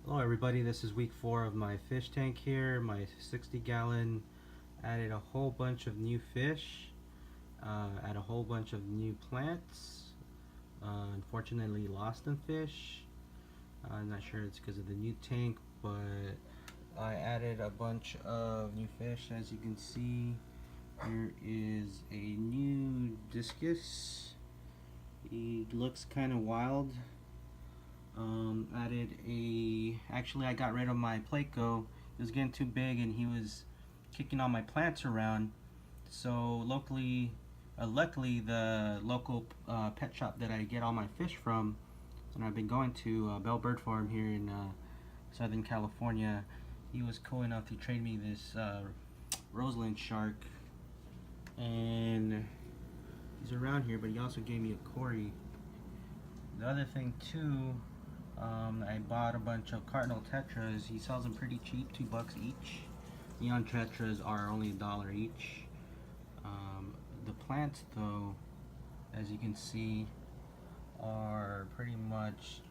Hello everybody, this is week 4 of my fish tank here. My 60-gallon added a whole bunch of new fish, added a whole bunch of new plants, unfortunately lost some fish. I'm not sure it's because of the new tank, but I added a bunch of new fish. As you can see, here is a new discus. He looks kind of wild. Actually I got rid of my Placo. It was getting too big and he was kicking all my plants around. So luckily the local pet shop that I get all my fish from, and I've been going to Bell Bird Farm here in Southern California, he was cool enough to trade me this Roseland shark, and he's around here, but he also gave me a Cory. The other thing too, I bought a bunch of cardinal tetras. He sells them pretty cheap, $2 each. Neon tetras are only $1 each. The plants though, as you can see, are pretty much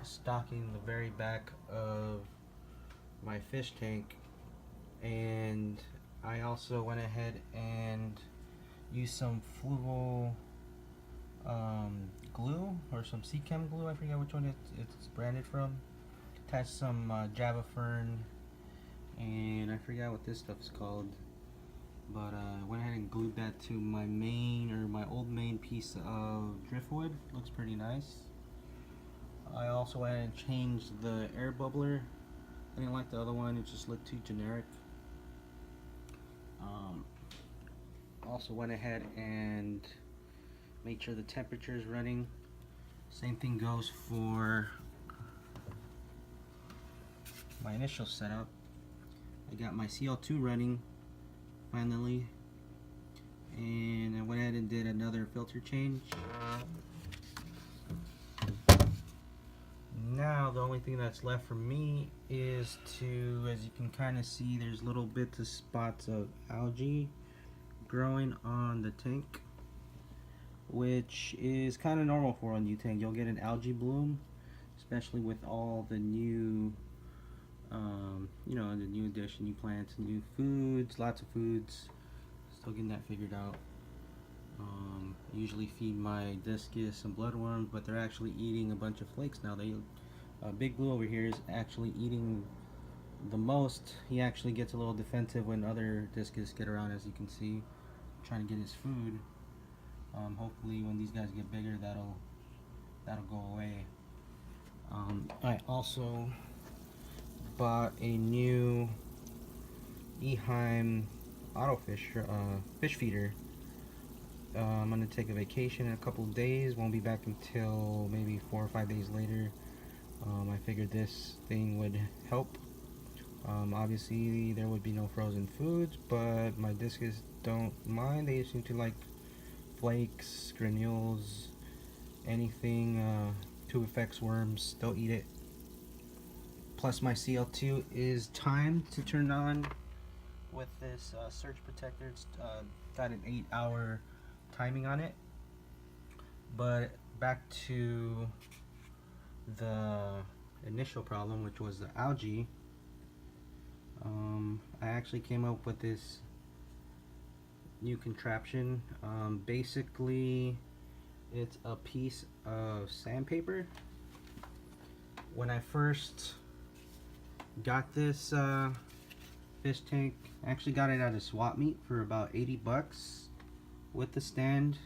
stocking the very back of my fish tank, and I also went ahead and used some fluval glue, or some sea chem glue, I forget which one it's branded from. Attached some Java fern, and I forgot what this stuff is called, but I went ahead and glued that to my old main piece of driftwood. Looks pretty nice. I also went ahead and changed the air bubbler. I didn't like the other one, it just looked too generic. Also went ahead and make sure the temperature is running. Same thing goes for my initial setup. I got my CL2 running finally, and I went ahead and did another filter change. Now the only thing that's left for me is to, as you can kind of see, there's little bits of spots of algae growing on the tank, which is kind of normal for a new tank. You'll get an algae bloom, especially with all the new, the new addition, new plants, new foods, lots of foods. Still getting that figured out. Usually feed my discus some bloodworms, but they're actually eating a bunch of flakes now. Big Blue over here is actually eating the most. He actually gets a little defensive when other discus get around, as you can see, trying to get his food. Hopefully when these guys get bigger, that'll go away. I also bought a new Eheim autofish fish feeder. I'm gonna take a vacation in a couple of days. Won't be back until maybe 4 or 5 days later. I figured this thing would help. Obviously there would be no frozen foods, but my discus don't mind. They seem to like flakes, granules, anything tube effects, worms, they'll eat it. Plus my CL2 is timed to turn on with this surge protector. It's got an 8-hour timing on it. But back to the initial problem, which was the algae. I actually came up with this new contraption. Basically it's a piece of sandpaper. When I first got this fish tank, I actually got it at a swap meet for about 80 bucks with the stand.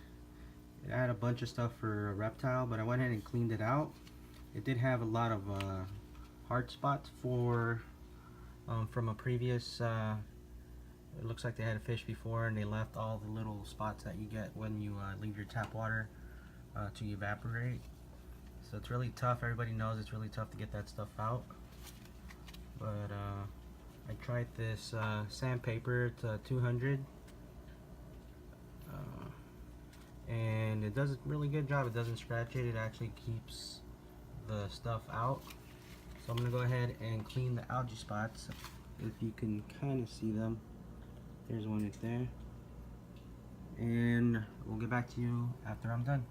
It had a bunch of stuff for a reptile, but I went ahead and cleaned it out. It did have a lot of hard spots from a previous it looks like they had a fish before and they left all the little spots that you get when you leave your tap water to evaporate. So it's really tough. Everybody knows it's really tough to get that stuff out. But I tried this Sandpaper. It's 200, and it does a really good job. It doesn't scratch it. It actually keeps the stuff out. So I'm gonna go ahead and clean the algae spots. If you can kind of see them, there's one right there, and we'll get back to you after I'm done.